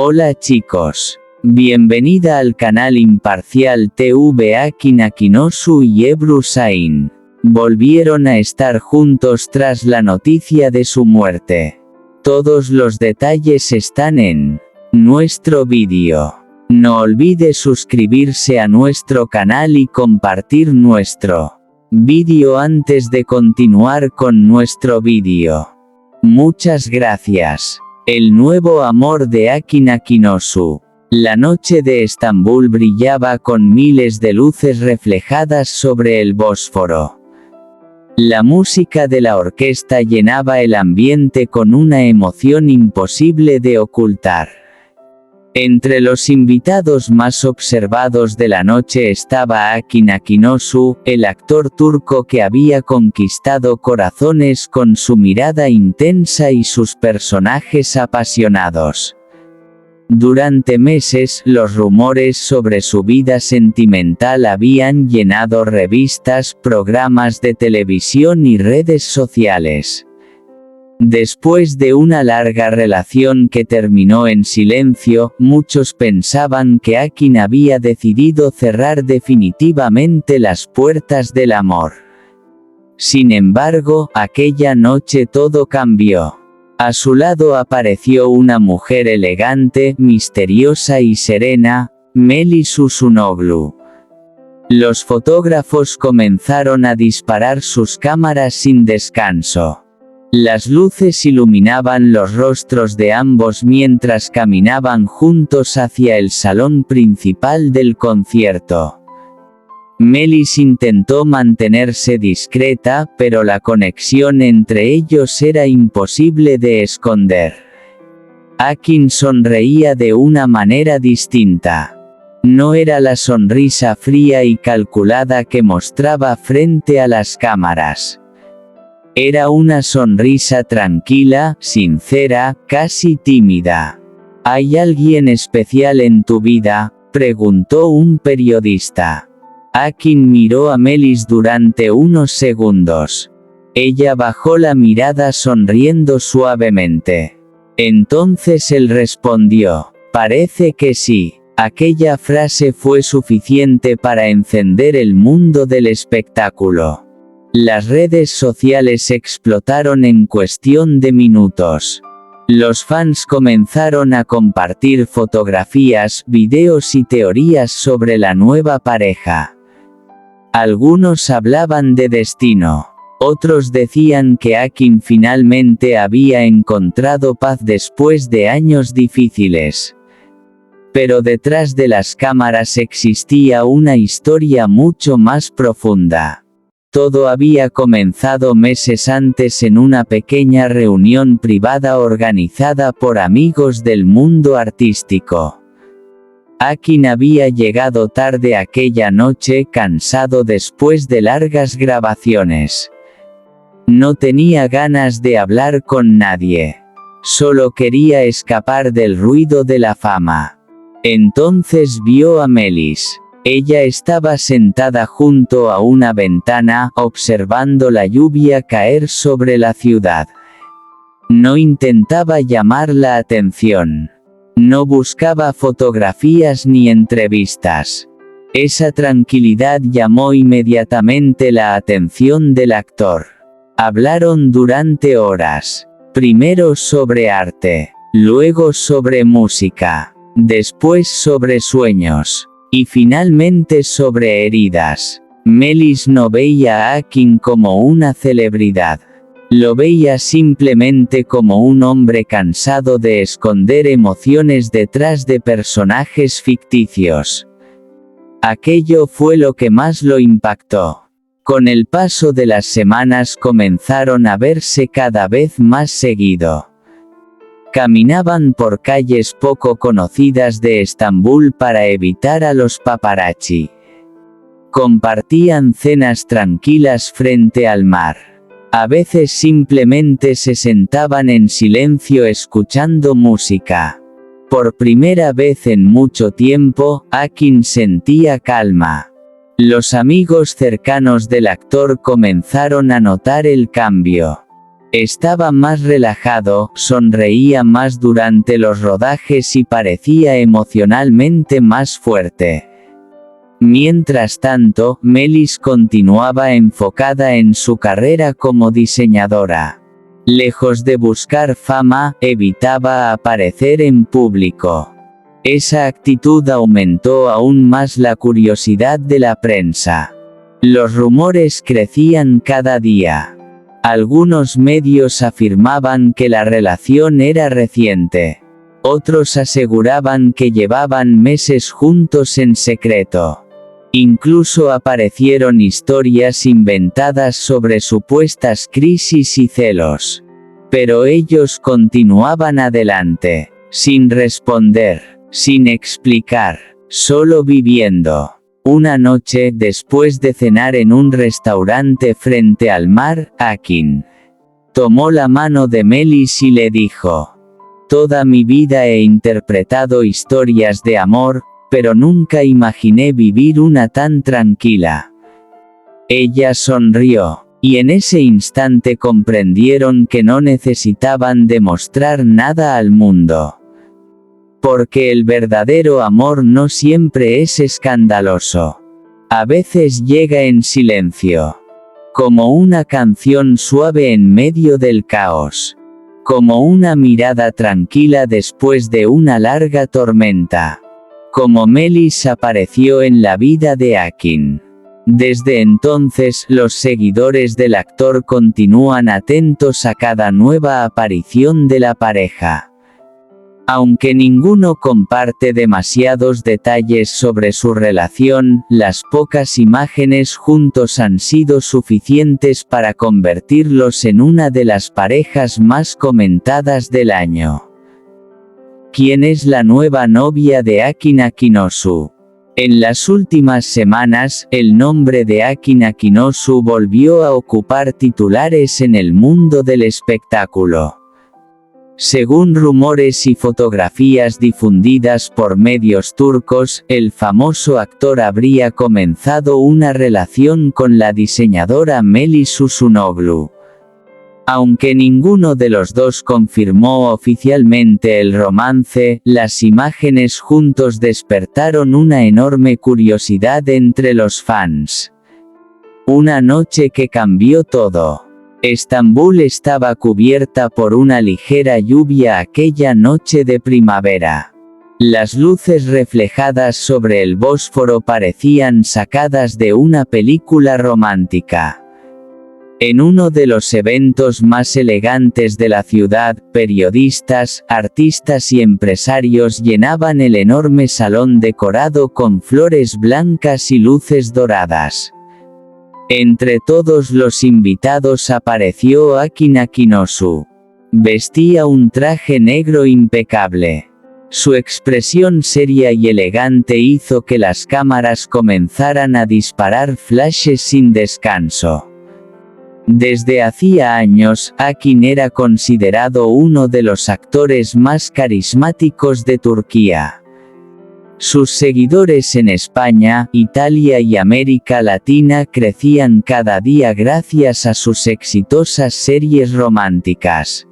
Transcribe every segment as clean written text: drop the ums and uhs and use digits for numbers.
Hola chicos. Bienvenida al canal imparcial TV. Akin Akinosu y Ebru Sain volvieron a estar juntos tras la noticia de su muerte. Todos los detalles están en nuestro vídeo. No olvide suscribirse a nuestro canal y compartir nuestro vídeo antes de continuar con nuestro vídeo. Muchas gracias. El nuevo amor de Akin Akinosu. La noche de Estambul brillaba con miles de luces reflejadas sobre el Bósforo. La música de la orquesta llenaba el ambiente con una emoción imposible de ocultar. Entre los invitados más observados de la noche estaba Akin Akinosu, el actor turco que había conquistado corazones con su mirada intensa y sus personajes apasionados. Durante meses, los rumores sobre su vida sentimental habían llenado revistas, programas de televisión y redes sociales. Después de una larga relación que terminó en silencio, muchos pensaban que Akin había decidido cerrar definitivamente las puertas del amor. Sin embargo, aquella noche todo cambió. A su lado apareció una mujer elegante, misteriosa y serena, Melis Uzunoglu. Los fotógrafos comenzaron a disparar sus cámaras sin descanso. Las luces iluminaban los rostros de ambos mientras caminaban juntos hacia el salón principal del concierto. Melis intentó mantenerse discreta, pero la conexión entre ellos era imposible de esconder. Akin sonreía de una manera distinta. No era la sonrisa fría y calculada que mostraba frente a las cámaras. Era una sonrisa tranquila, sincera, casi tímida. ¿Hay alguien especial en tu vida?, preguntó un periodista. Akin miró a Melis durante unos segundos. Ella bajó la mirada sonriendo suavemente. Entonces él respondió: parece que sí. Aquella frase fue suficiente para encender el mundo del espectáculo. Las redes sociales explotaron en cuestión de minutos. Los fans comenzaron a compartir fotografías, videos y teorías sobre la nueva pareja. Algunos hablaban de destino. Otros decían que Akin finalmente había encontrado paz después de años difíciles. Pero detrás de las cámaras existía una historia mucho más profunda. Todo había comenzado meses antes en una pequeña reunión privada organizada por amigos del mundo artístico. Akin había llegado tarde aquella noche, cansado después de largas grabaciones. No tenía ganas de hablar con nadie. Solo quería escapar del ruido de la fama. Entonces vio a Melis. Ella estaba sentada junto a una ventana, observando la lluvia caer sobre la ciudad. No intentaba llamar la atención. No buscaba fotografías ni entrevistas. Esa tranquilidad llamó inmediatamente la atención del actor. Hablaron durante horas. Primero sobre arte, luego sobre música, después sobre sueños. Y finalmente sobre heridas. Melis no veía a Akin como una celebridad. Lo veía simplemente como un hombre cansado de esconder emociones detrás de personajes ficticios. Aquello fue lo que más lo impactó. Con el paso de las semanas comenzaron a verse cada vez más seguido. Caminaban por calles poco conocidas de Estambul para evitar a los paparazzi. Compartían cenas tranquilas frente al mar. A veces simplemente se sentaban en silencio escuchando música. Por primera vez en mucho tiempo, Akin sentía calma. Los amigos cercanos del actor comenzaron a notar el cambio. Estaba más relajado, sonreía más durante los rodajes y parecía emocionalmente más fuerte. Mientras tanto, Melis continuaba enfocada en su carrera como diseñadora. Lejos de buscar fama, evitaba aparecer en público. Esa actitud aumentó aún más la curiosidad de la prensa. Los rumores crecían cada día. Algunos medios afirmaban que la relación era reciente. Otros aseguraban que llevaban meses juntos en secreto. Incluso aparecieron historias inventadas sobre supuestas crisis y celos. Pero ellos continuaban adelante, sin responder, sin explicar, solo viviendo. Una noche, después de cenar en un restaurante frente al mar, Akin tomó la mano de Melis y le dijo: «Toda mi vida he interpretado historias de amor, pero nunca imaginé vivir una tan tranquila». Ella sonrió, y en ese instante comprendieron que no necesitaban demostrar nada al mundo. Porque el verdadero amor no siempre es escandaloso. A veces llega en silencio. Como una canción suave en medio del caos. Como una mirada tranquila después de una larga tormenta. Como Melis apareció en la vida de Akin. Desde entonces, los seguidores del actor continúan atentos a cada nueva aparición de la pareja. Aunque ninguno comparte demasiados detalles sobre su relación, las pocas imágenes juntos han sido suficientes para convertirlos en una de las parejas más comentadas del año. ¿Quién es la nueva novia de Akin Akinosu? En las últimas semanas, el nombre de Akin Akinosu volvió a ocupar titulares en el mundo del espectáculo. Según rumores y fotografías difundidas por medios turcos, el famoso actor habría comenzado una relación con la diseñadora Melis Uzunoglu. Aunque ninguno de los dos confirmó oficialmente el romance, las imágenes juntos despertaron una enorme curiosidad entre los fans. Una noche que cambió todo. Estambul estaba cubierta por una ligera lluvia aquella noche de primavera. Las luces reflejadas sobre el Bósforo parecían sacadas de una película romántica. En uno de los eventos más elegantes de la ciudad, periodistas, artistas y empresarios llenaban el enorme salón decorado con flores blancas y luces doradas. Entre todos los invitados apareció Akin Akinosu. Vestía un traje negro impecable. Su expresión seria y elegante hizo que las cámaras comenzaran a disparar flashes sin descanso. Desde hacía años, Akin era considerado uno de los actores más carismáticos de Turquía. Sus seguidores en España, Italia y América Latina crecían cada día gracias a sus exitosas series románticas.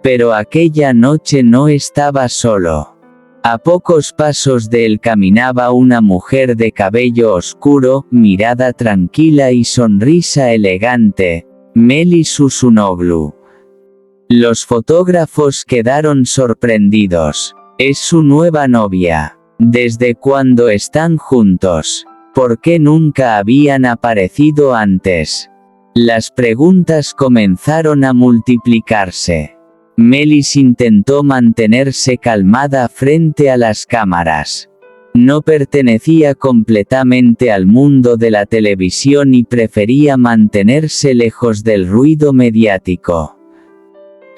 Pero aquella noche no estaba solo. A pocos pasos de él caminaba una mujer de cabello oscuro, mirada tranquila y sonrisa elegante, Melis Uzunoglu. Los fotógrafos quedaron sorprendidos. Es su nueva novia. ¿Desde cuándo están juntos? ¿Por qué nunca habían aparecido antes? Las preguntas comenzaron a multiplicarse. Melis intentó mantenerse calmada frente a las cámaras. No pertenecía completamente al mundo de la televisión y prefería mantenerse lejos del ruido mediático.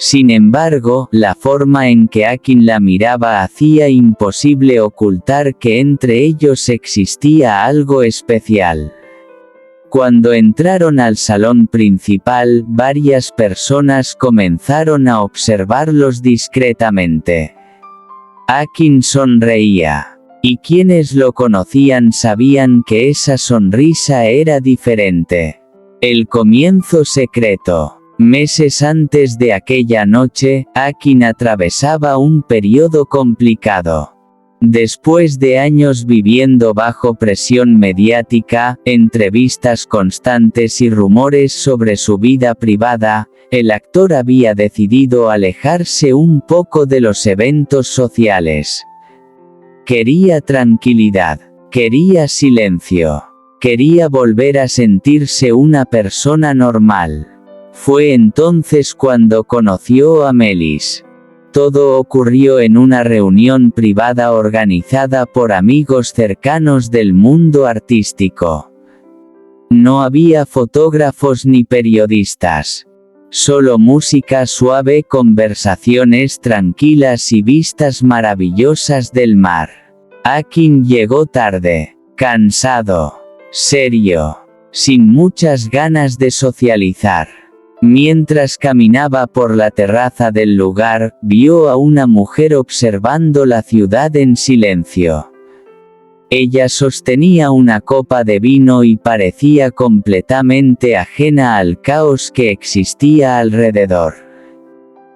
Sin embargo, la forma en que Akin la miraba hacía imposible ocultar que entre ellos existía algo especial. Cuando entraron al salón principal, varias personas comenzaron a observarlos discretamente. Akin sonreía. Y quienes lo conocían sabían que esa sonrisa era diferente. El comienzo secreto. Meses antes de aquella noche, Akin atravesaba un periodo complicado. Después de años viviendo bajo presión mediática, entrevistas constantes y rumores sobre su vida privada, el actor había decidido alejarse un poco de los eventos sociales. Quería tranquilidad, quería silencio, quería volver a sentirse una persona normal. Fue entonces cuando conoció a Melis. Todo ocurrió en una reunión privada organizada por amigos cercanos del mundo artístico. No había fotógrafos ni periodistas. Solo música suave, conversaciones tranquilas y vistas maravillosas del mar. Akin llegó tarde, cansado, serio, sin muchas ganas de socializar. Mientras caminaba por la terraza del lugar, vio a una mujer observando la ciudad en silencio. Ella sostenía una copa de vino y parecía completamente ajena al caos que existía alrededor.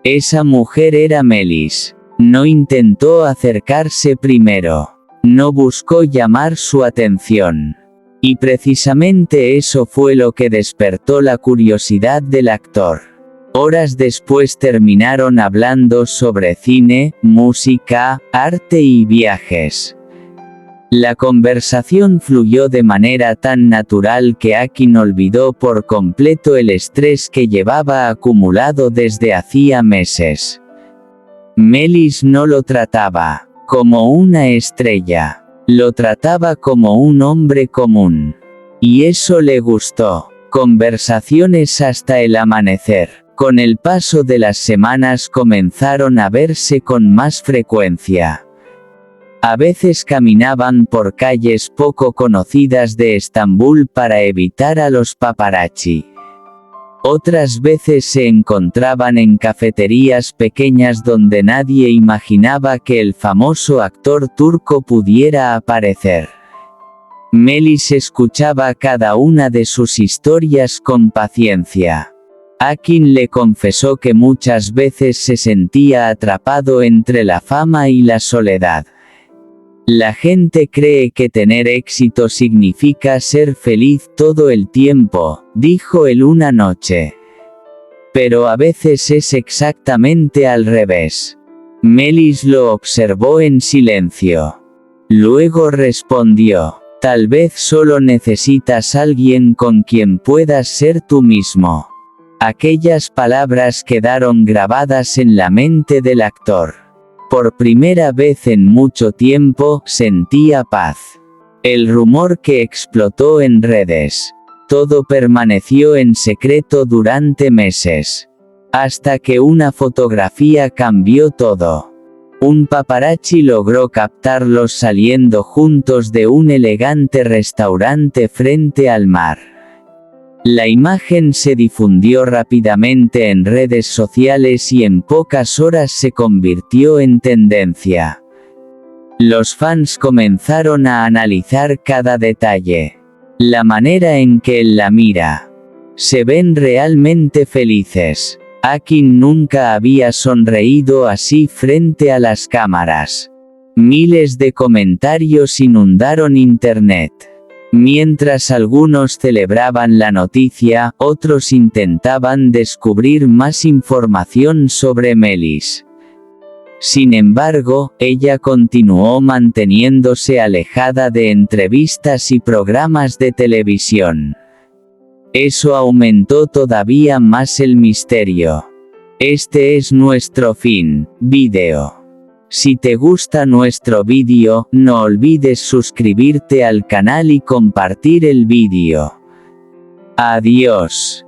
Esa mujer era Melis. No intentó acercarse primero. No buscó llamar su atención. Y precisamente eso fue lo que despertó la curiosidad del actor. Horas después terminaron hablando sobre cine, música, arte y viajes. La conversación fluyó de manera tan natural que Akin olvidó por completo el estrés que llevaba acumulado desde hacía meses. Melis no lo trataba como una estrella. Lo trataba como un hombre común. Y eso le gustó. Conversaciones hasta el amanecer. Con el paso de las semanas comenzaron a verse con más frecuencia. A veces caminaban por calles poco conocidas de Estambul para evitar a los paparazzi. Otras veces se encontraban en cafeterías pequeñas donde nadie imaginaba que el famoso actor turco pudiera aparecer. Melis escuchaba cada una de sus historias con paciencia. Akin le confesó que muchas veces se sentía atrapado entre la fama y la soledad. La gente cree que tener éxito significa ser feliz todo el tiempo, dijo él una noche. Pero a veces es exactamente al revés. Melis lo observó en silencio. Luego respondió, tal vez solo necesitas alguien con quien puedas ser tú mismo. Aquellas palabras quedaron grabadas en la mente del actor. Por primera vez en mucho tiempo, sentía paz. El rumor que explotó en redes. Todo permaneció en secreto durante meses. Hasta que una fotografía cambió todo. Un paparazzi logró captarlos saliendo juntos de un elegante restaurante frente al mar. La imagen se difundió rápidamente en redes sociales y en pocas horas se convirtió en tendencia. Los fans comenzaron a analizar cada detalle. La manera en que él la mira. Se ven realmente felices. Akin nunca había sonreído así frente a las cámaras. Miles de comentarios inundaron internet. Mientras algunos celebraban la noticia, otros intentaban descubrir más información sobre Melis. Sin embargo, ella continuó manteniéndose alejada de entrevistas y programas de televisión. Eso aumentó todavía más el misterio. Este es nuestro fin, vídeo. Si te gusta nuestro vídeo, no olvides suscribirte al canal y compartir el vídeo. Adiós.